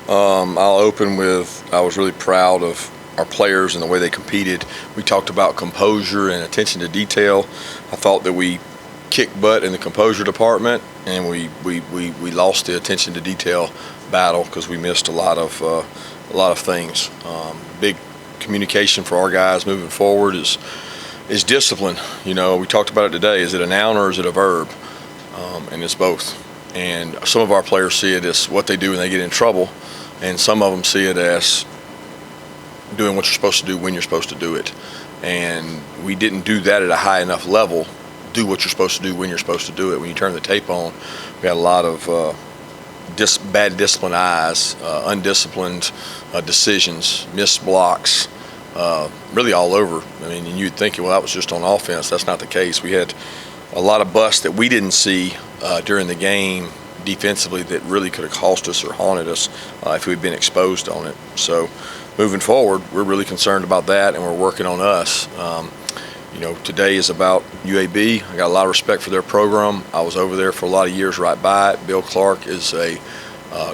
I'll open with I was really proud of our players and the way they competed. We talked about composure and attention to detail. I thought that we kicked butt in the composure department, and we lost the attention to detail battle because we missed a lot of things. Big communication for our guys moving forward is discipline. You know, we talked about it today. Is it a noun or is it a verb? And it's both. And some of our players see it as what they do when they get in trouble, and some of them see it as doing what you're supposed to do when you're supposed to do it. And we didn't do that at a high enough level. Do what you're supposed to do when you're supposed to do it. When you turn the tape on, we had a lot of bad disciplined eyes, undisciplined decisions, missed blocks, really all over. I mean, and you'd think, well, that was just on offense. That's not the case. We had a lot of busts that we didn't see during the game defensively that really could have cost us or haunted us if we'd been exposed on it. So moving forward, we're really concerned about that, and we're working on us. You know, today is about UAB. I got a lot of respect for their program. I was over there for a lot of years right by it. Bill Clark is a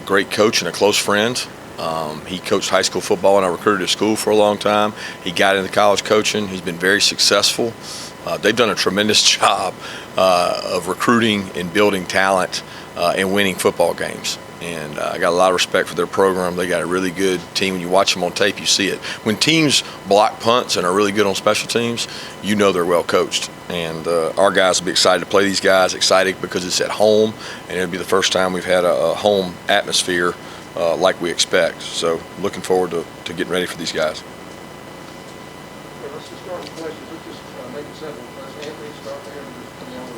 great coach and a close friend. He coached high school football, and I recruited at school for a long time. He got into college coaching. He's been very successful. They've done a tremendous job of recruiting and building talent and winning football games. And I got a lot of respect for their program. They got a really good team. When you watch them on tape, you see it. When teams block punts and are really good on special teams, you know they're well coached. And our guys will be excited to play these guys, excited because it's at home, and it'll be the first time we've had a home atmosphere like we expect. So looking forward to getting ready for these guys. Okay, let's just start with questions. Let's just make it simple. Let's Anthony start there and just come down the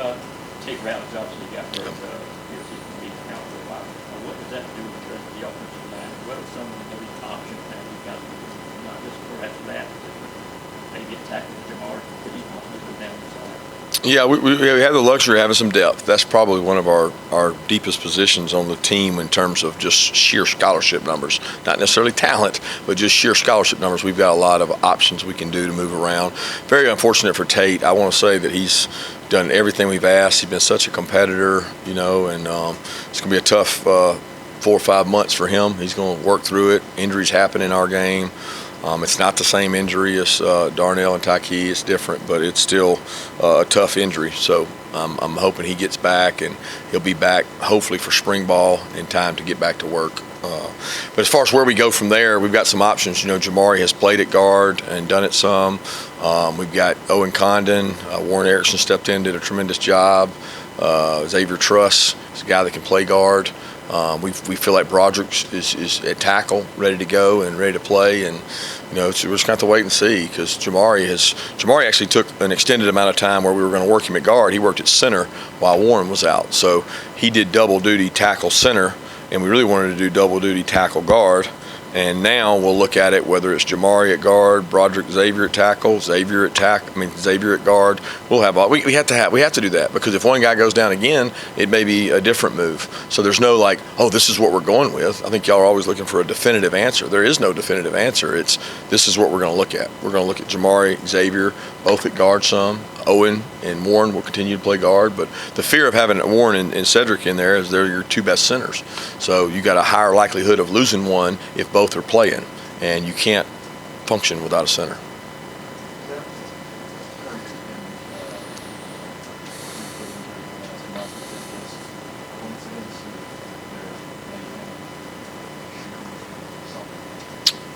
road. Take round jobs that you got for your season being out for a while. What does that do with the rest of the offensive line? What are some of the options now you've got? Not just perhaps that, but maybe attack with Jamar because he's not moving down the side. Yeah, we have the luxury of having some depth. That's probably one of our deepest positions on the team in terms of just sheer scholarship numbers. Not necessarily talent, but just sheer scholarship numbers. We've got a lot of options we can do to move around. Very unfortunate for Tate. I want to say that he's done everything we've asked. He's been such a competitor, you know, and it's going to be a tough 4 or 5 months for him. He's going to work through it. Injuries happen in our game. It's not the same injury as Darnell and Tyke. It's different, but it's still a tough injury. So I'm hoping he gets back, and he'll be back hopefully for spring ball in time to get back to work. But as far as where we go from there, we've got some options. You know, Jamari has played at guard and done it some. We've got Owen Condon. Warren Erickson stepped in, did a tremendous job. Xavier Truss is a guy that can play guard. We feel like Broderick is at tackle, ready to go and ready to play, and you know we're just going to have to wait and see because Jamari actually took an extended amount of time where we were going to work him at guard. He worked at center while Warren was out, so he did double duty tackle center, and we really wanted to do double duty tackle guard. And now we'll look at it whether it's Jamari at guard, Broderick Xavier at tackle, Xavier at guard. We'll have all, we have to do that because if one guy goes down again, it may be a different move. So there's no like, oh, this is what we're going with. I think y'all are always looking for a definitive answer. There is no definitive answer. This is what we're going to look at. We're going to look at Jamari, Xavier, both at guard some. Owen and Warren will continue to play guard, but the fear of having Warren and Cedric in there is they're your two best centers. So you got a higher likelihood of losing one if both are playing, and you can't function without a center.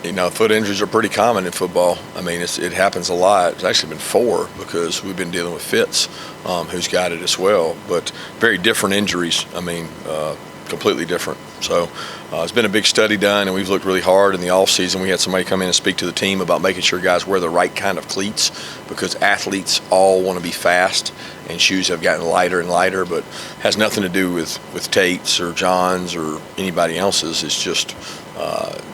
You know, foot injuries are pretty common in football. I mean, it happens a lot. It's actually been 4 because we've been dealing with Fitz, who's got it as well. But very different injuries. I mean, completely different. So it's been a big study done, and we've looked really hard in the off season. We had somebody come in and speak to the team about making sure guys wear the right kind of cleats because athletes all want to be fast, and shoes have gotten lighter and lighter, but has nothing to do with Tate's or John's or anybody else's. It's just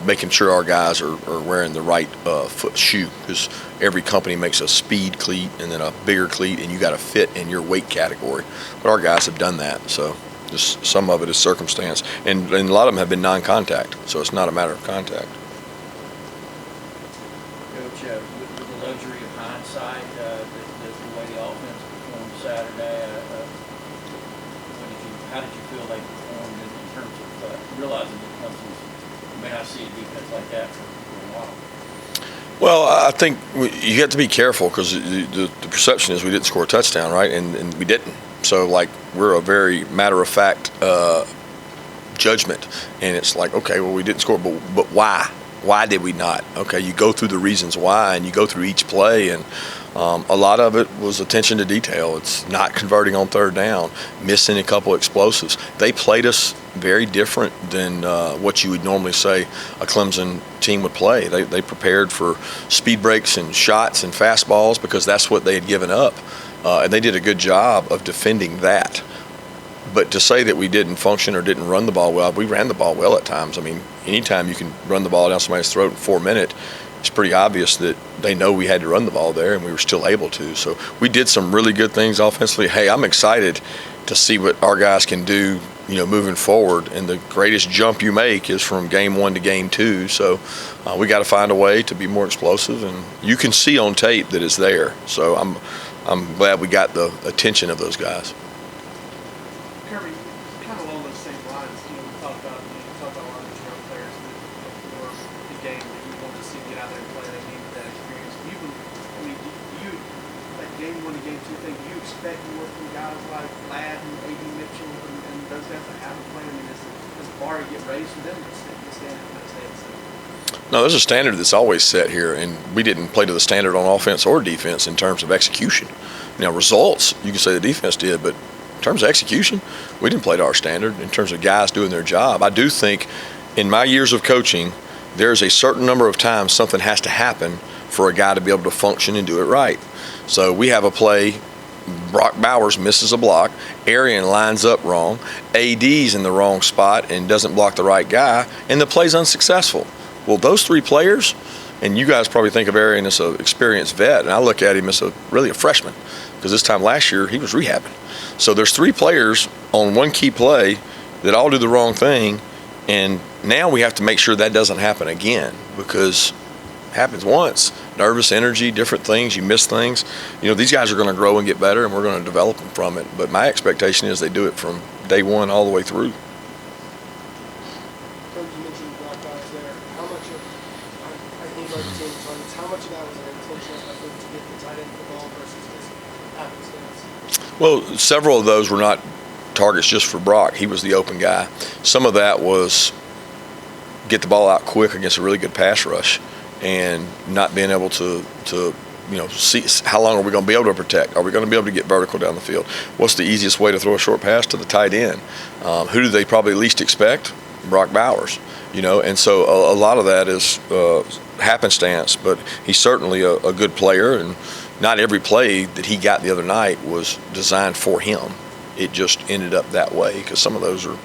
making sure our guys are wearing the right foot shoe because every company makes a speed cleat and then a bigger cleat, and you got to fit in your weight category. But our guys have done that, so just some of it is circumstance, and a lot of them have been non-contact, so it's not a matter of contact. Coach, with the luxury of hindsight, the way the offense performed Saturday, how did you feel they performed in terms of realizing that Clemson's may not see a defense like that for a while? Well, I think you have to be careful because the perception is we didn't score a touchdown, right? And we didn't. So, like, we're a very matter-of-fact judgment. And it's like, okay, well, we didn't score, but why? Why did we not? Okay, you go through the reasons why, and you go through each play, and a lot of it was attention to detail. It's not converting on third down, missing a couple explosives. They played us very different than what you would normally say a Clemson team would play. They prepared for speed breaks and shots and fastballs because that's what they had given up, and they did a good job of defending that. But to say that we didn't function or didn't run the ball well, we ran the ball well at times. I mean, anytime you can run the ball down somebody's throat in 4 minutes, it's pretty obvious that they know we had to run the ball there, and we were still able to. So we did some really good things offensively. Hey, I'm excited to see what our guys can do, moving forward. And the greatest jump you make is from game 1 to game 2. So we got to find a way to be more explosive, and you can see on tape that it's there. So I'm glad we got the attention of those guys. Kirby, kind of along those same lines, we talked about a lot of these young players that before the game that you want to see get out there and play. They needed that experience. Like game 1 to game 2 thing, do you expect more from guys like Ladd and A.D. Mitchell and those guys to have a play? I mean, does the bar get raised for them to stand kind of stay the same? No, there's a standard that's always set here, and we didn't play to the standard on offense or defense in terms of execution. Now, results, you can say the defense did, but in terms of execution, we didn't play to our standard. In terms of guys doing their job, I do think in my years of coaching, there's a certain number of times something has to happen for a guy to be able to function and do it right. So we have a play, Brock Bowers misses a block, Arian lines up wrong, AD's in the wrong spot and doesn't block the right guy, and the play's unsuccessful. Well, those 3 players, and you guys probably think of Arian as an experienced vet, and I look at him as really a freshman because this time last year he was rehabbing. So there's 3 players on one key play that all do the wrong thing, and now we have to make sure that doesn't happen again because it happens once. Nervous energy, different things, you miss things. These guys are going to grow and get better, and we're going to develop them from it. But my expectation is they do it from day 1 all the way through. You mentioned Brock Bowers there. How much of, I think like team targets, how much of that was an intentional effort to get the tight end the ball versus just happenstance? Well, several of those were not targets just for Brock. He was the open guy. Some of that was get the ball out quick against a really good pass rush and not being able to see how long are we going to be able to protect. Are we going to be able to get vertical down the field? What's the easiest way to throw a short pass to the tight end? Who do they probably least expect? Brock Bowers. And so a lot of that is happenstance, but he's certainly a good player, and not every play that he got the other night was designed for him. It just ended up that way because some of those are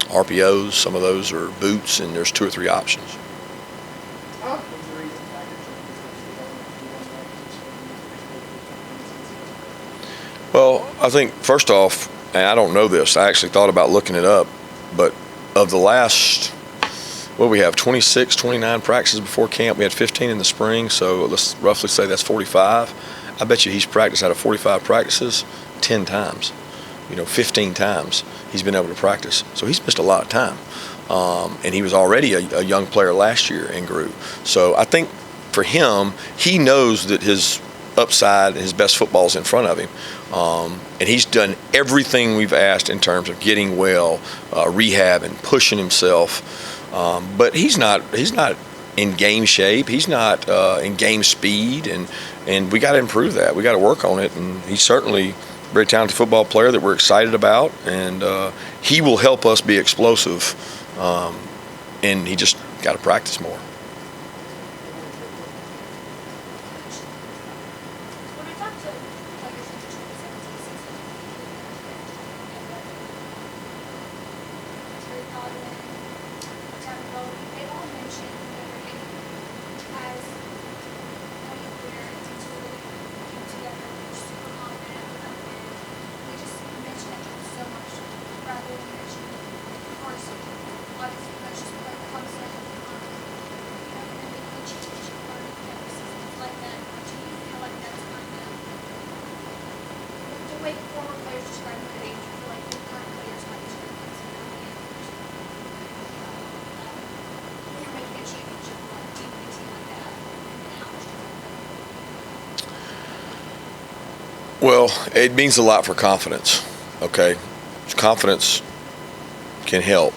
RPOs, some of those are boots, and there's 2 or 3 options. Well, I think first off, and I don't know this, I actually thought about looking it up, but of the last, we have 26, 29 practices before camp. We had 15 in the spring, so let's roughly say that's 45. I bet you he's practiced out of 45 practices 10 times. 15 times he's been able to practice. So he's missed a lot of time. And he was already a young player last year and grew. So I think for him, he knows that his upside and his best football is in front of him. And he's done everything we've asked in terms of getting well, rehab, and pushing himself. But he's not in game shape. He's not in game speed, and we got to improve that. We got to work on it. And he's certainly a very talented football player that we're excited about, and he will help us be explosive. And he just got to practice more. When I talked to players in the 2017 season, Terry Godwin, Devin Bowie, they all mentioned their game as one where teams really came together, they were super confident, productive. They just mentioned that there was so much rather than mentioning, of course, obviously that's just like Clemson, and then they coach each other every season. It's like that. Do you feel like that's kind of the way former players describe what they feel like the current players might experience? Well, it means a lot for confidence, okay? Confidence can help.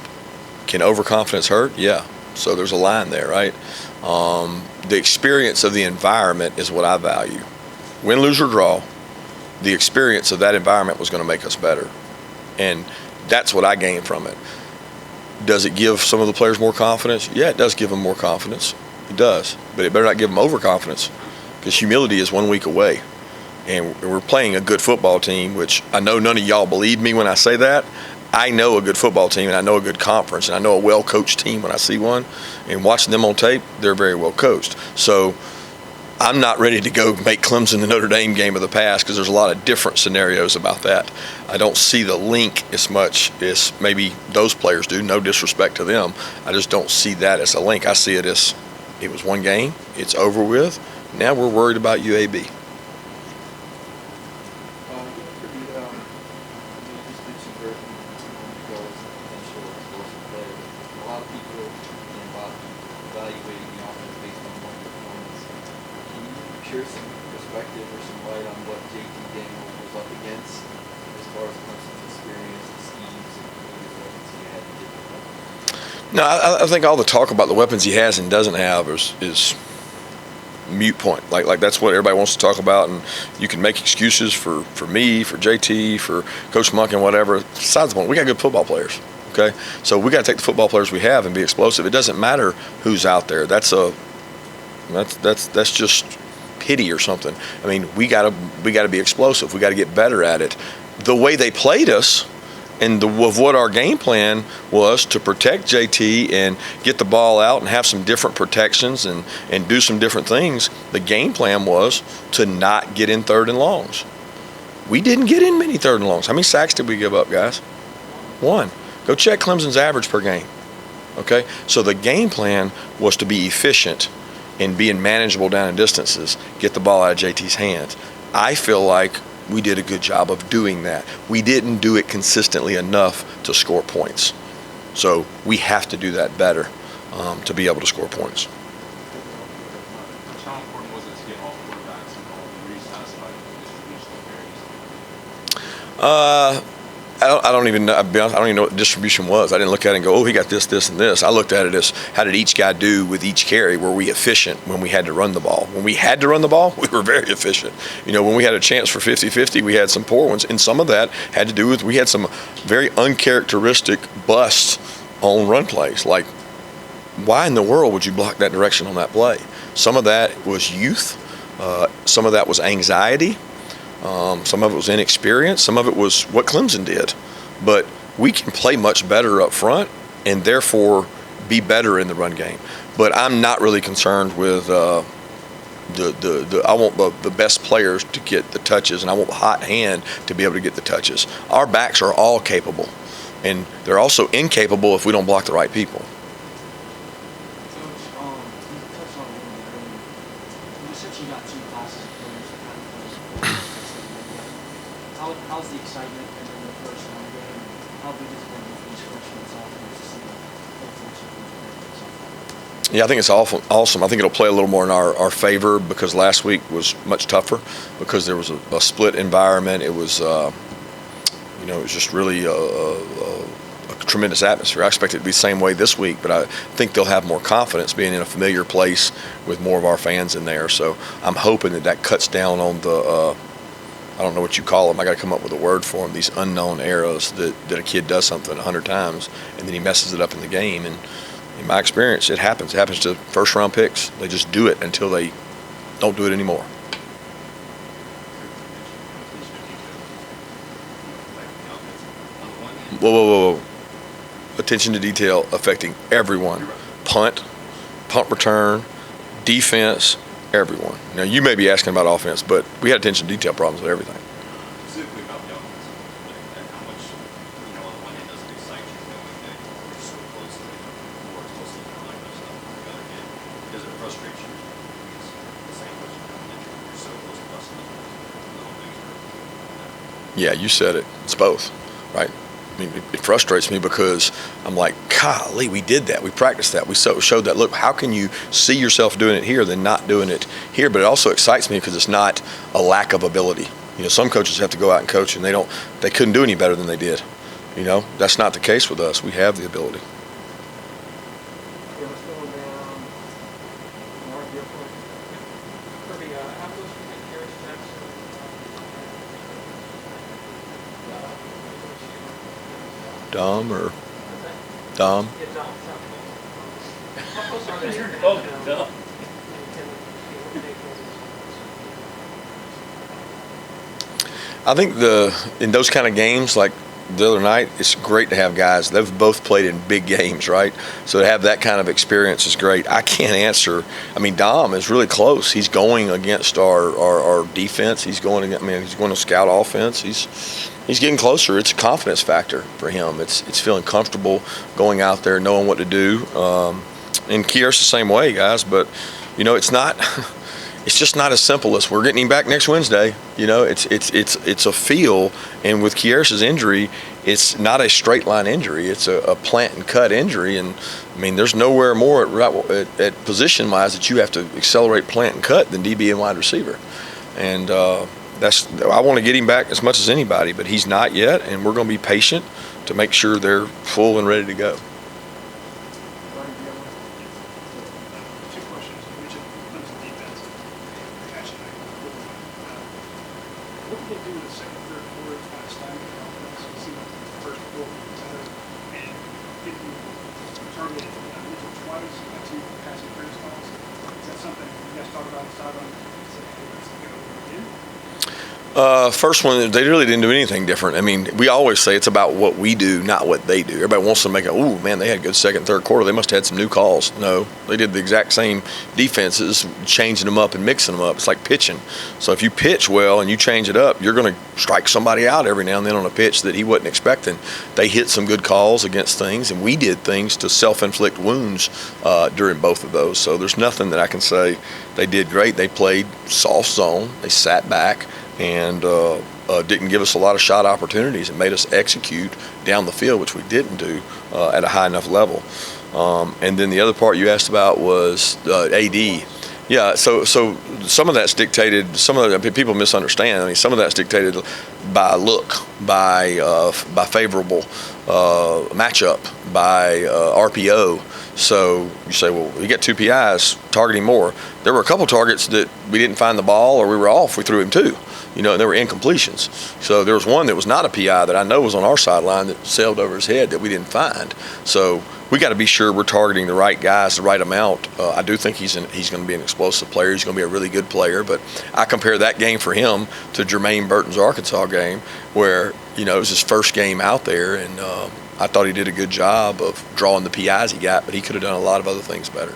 Can overconfidence hurt? Yeah. So there's a line there, right? The experience of the environment is what I value. Win, lose, or draw, the experience of that environment was going to make us better. And that's what I gained from it. Does it give some of the players more confidence? Yeah, it does give them more confidence. It does. But it better not give them overconfidence, because humility is 1 week away. And we're playing a good football team, which I know none of y'all believe me when I say that. I know a good football team, and I know a good conference, and I know a well-coached team when I see one. And watching them on tape, they're very well coached. So I'm not ready to go make Clemson the Notre Dame game of the past, because there's a lot of different scenarios about that. I don't see the link as much as maybe those players do. No disrespect to them. I just don't see that as a link. I see it as it was one game. It's over with. Now we're worried about UAB. Share some perspective or some light on what JT Daniel was up against as far as Clemson's experience, the schemes, and the weapons he had to get them. No, I think all the talk about the weapons he has and doesn't have is mute point. Like that's what everybody wants to talk about, and you can make excuses for me, for JT, for Coach Monk, and whatever. Besides the point, we got good football players. Okay, so we got to take the football players we have and be explosive. It doesn't matter who's out there. That's just pity or something. I mean, we gotta be explosive. We got to get better at it. The way they played us, and of what our game plan was to protect JT and get the ball out and have some different protections and do some different things. The game plan was to not get in third and longs. We didn't get in many third and longs. How many sacks did we give up, guys? 1. Go check Clemson's average per game. Okay, so the game plan was to be efficient and being manageable down in distances, get the ball out of JT's hands. I feel like we did a good job of doing that. We didn't do it consistently enough to score points. So we have to do that better to be able to score points. How important was it to get all quarterbacks involved and re-satisfied with the distribution of carries? I don't even know. I'll be honest, I don't even know what distribution was. I didn't look at it and go, oh, he got this, this, and this. I looked at it as how did each guy do with each carry? Were we efficient when we had to run the ball? When we had to run the ball, we were very efficient. You know, when we had a chance for 50-50, we had some poor ones. And some of that had to do with we had some very uncharacteristic busts on run plays. Like, why in the world would you block that direction on that play? Some of that was youth. Some of that was anxiety. Some of it was inexperience. Some of it was what Clemson did. But we can play much better up front and therefore be better in the run game. But I'm not really concerned with I want the best players to get the touches, and I want the hot hand to be able to get the touches. Our backs are all capable, and they're also incapable if we don't block the right people. Coach, you touched on it a little bit earlier. You said you got 2 classes of players that kind of play. How's the excitement and then the first round game? How big is it going to be for these freshmen and sophomores to see the potential of these players? Yeah, I think it's awesome. I think it'll play a little more in our favor because last week was much tougher because there was a split environment. It was, it was just really a tremendous atmosphere. I expect it to be the same way this week, but I think they'll have more confidence being in a familiar place with more of our fans in there. So I'm hoping that cuts down on the I don't know what you call them. I got to come up with a word for them. These unknown errors that a kid does something 100 times and then he messes it up in the game. And in my experience, it happens. It happens to first-round picks. They just do it until they don't do it anymore. Whoa. Attention to detail affecting everyone. Punt return, defense, everyone. Now, you may be asking about offense, but we had attention to detail problems with everything. Specifically about the offense, like how much, on the one hand, does it excite you knowing that you're so close to more explosive and like that stuff. On the other hand, does it frustrate you? It's the same question that you're so close to busting up the whole thing's hurt. Yeah, you said it. It's both, right? I mean, it frustrates me because I'm like, golly, we did that. We practiced that. We showed that. Look, how can you see yourself doing it here than not doing it here? But it also excites me because it's not a lack of ability. Some coaches have to go out and coach, and they couldn't do any better than they did. That's not the case with us. We have the ability. Yeah, let's go down. Mark, your point. Kirby, how close do you think Harris Jackson Dom or Dom? Yeah, Dom. How close are they? Oh, duh. I think in those kind of games, like the other night, it's great to have guys. They've both played in big games, right? So to have that kind of experience is great. I can't answer. I mean, Dom is really close. He's going against our defense. He's going to scout offense. He's getting closer. It's a confidence factor for him. It's feeling comfortable going out there, knowing what to do. And Kier's the same way, guys. But it's not. It's just not as simple as we're getting him back next Wednesday. It's a feel, and with Kiers's injury, it's not a straight line injury. It's a plant and cut injury, and I mean, there's nowhere more at position wise that you have to accelerate plant and cut than DB and wide receiver, and I want to get him back as much as anybody, but he's not yet, and we're going to be patient to make sure they're full and ready to go. Two questions. You mentioned Clemson defense and catching that football. What did they do in the second, third quarter to kind of slam the offense? It seemed like the first quarter was better, and getting targeted twice by two passing first calls. Is that something you guys talk about on the sideline? Say, hey, let's go again? First one, they really didn't do anything different. I mean, we always say it's about what we do, not what they do. Everybody wants to make ooh, man, they had a good second, third quarter. They must have had some new calls. No, they did the exact same defenses, changing them up and mixing them up. It's like pitching. So if you pitch well and you change it up, you're going to strike somebody out every now and then on a pitch that he wasn't expecting. They hit some good calls against things, and we did things to self-inflict wounds during both of those. So there's nothing that I can say they did great. They played soft zone. They sat back and didn't give us a lot of shot opportunities and made us execute down the field, which we didn't do at a high enough level. And then the other part you asked about was AD. Yeah, so some of that's dictated. Some of the people misunderstand. I mean, some of that's dictated by look, by favorable matchup, by RPO. So you say, well, you get two PIs, target him more. There were a couple targets that we didn't find the ball or we were off. We threw him two. And there were incompletions. So there was one that was not a PI that I know was on our sideline that sailed over his head that we didn't find. So we got to be sure we're targeting the right guys, the right amount. I do think he's going to be an explosive player. He's going to be a really good player. But I compare that game for him to Jermaine Burton's Arkansas game where, it was his first game out there. And I thought he did a good job of drawing the PIs he got, but he could have done a lot of other things better.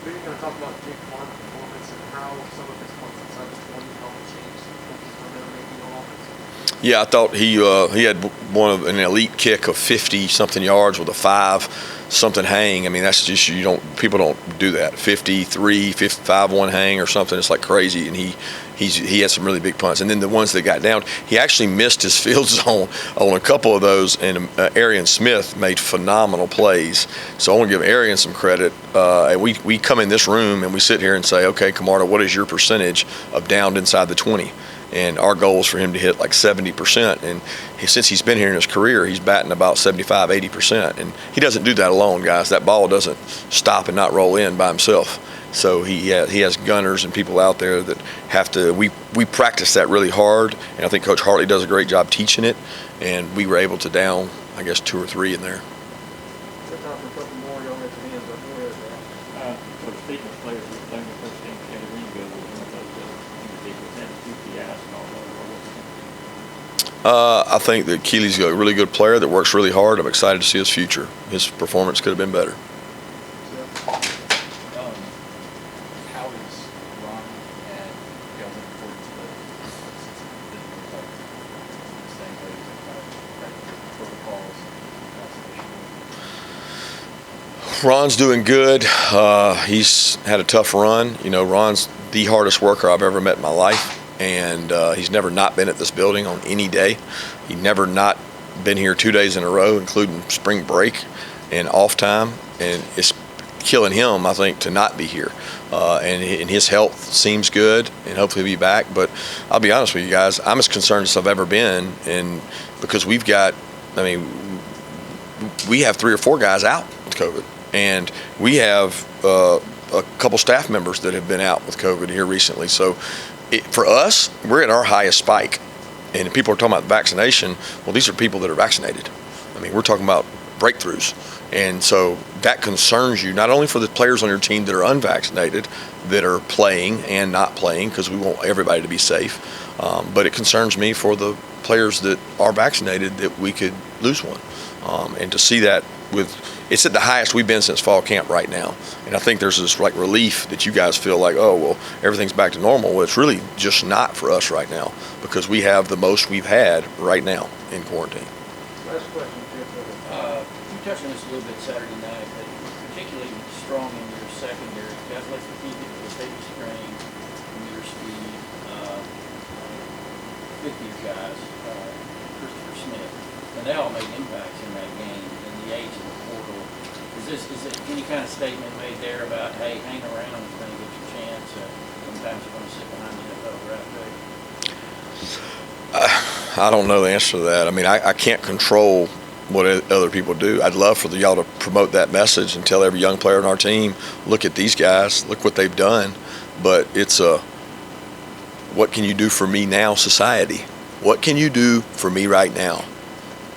We're going to talk about Jake Clark's performance and how some of his points inside the 20 helped change the offense. Yeah, I thought he had an elite kick of 50-something yards with a 5-something hang. I mean, that's just people don't do that. 53, 55-1 hang or something. It's like crazy, and he had some really big punts. And then the ones that got down, he actually missed his field zone on a couple of those, and Arian Smith made phenomenal plays. So I want to give Arian some credit. And we come in this room and we sit here and say, okay, Camarda, what is your percentage of downed inside the 20? And our goal is for him to hit like 70%. And since he's been here in his career, he's batting about 75, 80%. And he doesn't do that alone, guys. That ball doesn't stop and not roll in by himself. So he has gunners and people out there that have to. We practice that really hard, and I think Coach Hartley does a great job teaching it. And we were able to down, I guess, 2 or 3 in there. Sit down for a couple more, y'all get your hands up. Go ahead, So speaking of players who are playing the first game, Kelly Greenville was one of those individuals that had 2 PIs and all that. I think that Keely's a really good player that works really hard. I'm excited to see his future. His performance could have been better. How is Ron and Kelvin important to the staying ready protocols? Ron's doing good. He's had a tough run. Ron's the hardest worker I've ever met in my life, and he's never not been at this building on any day. He never not been here 2 days in a row, including spring break and off time. And it's killing him, I think, to not be here. And his health seems good, and hopefully he'll be back. But I'll be honest with you guys, I'm as concerned as I've ever been, and because we have 3 or 4 guys out with COVID, and we have a couple staff members that have been out with COVID here recently. So for us, we're at our highest spike. And people are talking about vaccination. Well, these are people that are vaccinated. I mean, we're talking about breakthroughs. And so that concerns you, not only for the players on your team that are unvaccinated, that are playing and not playing, because we want everybody to be safe, but it concerns me for the players that are vaccinated that we could lose one. And to see that it's at the highest we've been since fall camp right now. And I think there's this like relief that you guys feel like, oh, well, everything's back to normal. Well, it's really just not for us right now, because we have the most we've had right now in quarantine. Last question, Jeff. You touched on this a little bit Saturday night, but particularly strong in your secondary. Guys like the people with baby strain, your speed, 50 guys, Christopher Smith, and they all made impacts in that game. And the age of the portal, is it any kind of statement made there about, hey, hang around, you're going to get your chance? Sometimes you're going to sit behind the NFL draft pick. I don't know the answer to that. I mean, I can't control what other people do. I'd love for y'all to promote that message and tell every young player on our team, look at these guys, look what they've done. But it's what can you do for me now society? What can you do for me right now?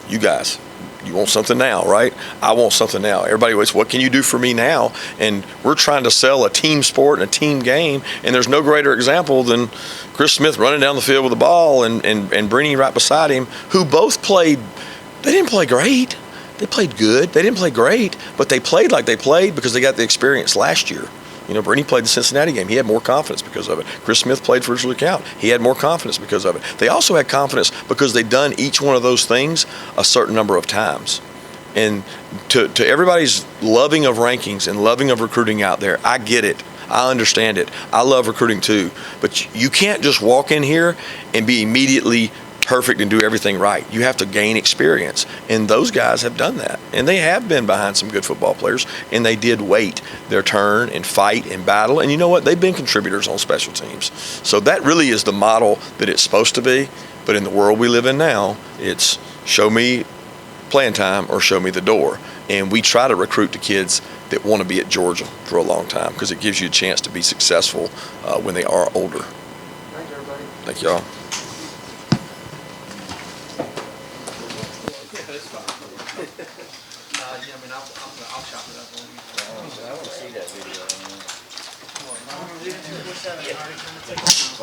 You guys, you want something now, right? I want something now. Everybody waits, what can you do for me now? And we're trying to sell a team sport and a team game, and there's no greater example than Chris Smith running down the field with the ball and Brini right beside him, who both played. They didn't play great. They played good. They didn't play great, but they played like they played because they got the experience last year. You know, Brini played the Cincinnati game. He had more confidence because of it. Chris Smith played for his account. He had more confidence because of it. They also had confidence because they'd done each one of those things a certain number of times. And to everybody's loving of rankings and loving of recruiting out there, I get it. I understand it. I love recruiting too. But you can't just walk in here and be immediately perfect and do everything right. You have to gain experience, and those guys have done that, and they have been behind some good football players, and they did wait their turn and fight and battle, and you know what, they've been contributors on special teams. So that really is the model that it's supposed to be. But in the world we live in now, it's show me playing time or show me the door. And we try to recruit the kids that want to be at Georgia for a long time, because it gives you a chance to be successful when they are older. Thanks, everybody. Thank y'all. Yeah, I mean, I'll chop it up on you. I want to see that video. Come on, leave it 247. All right, come and take it.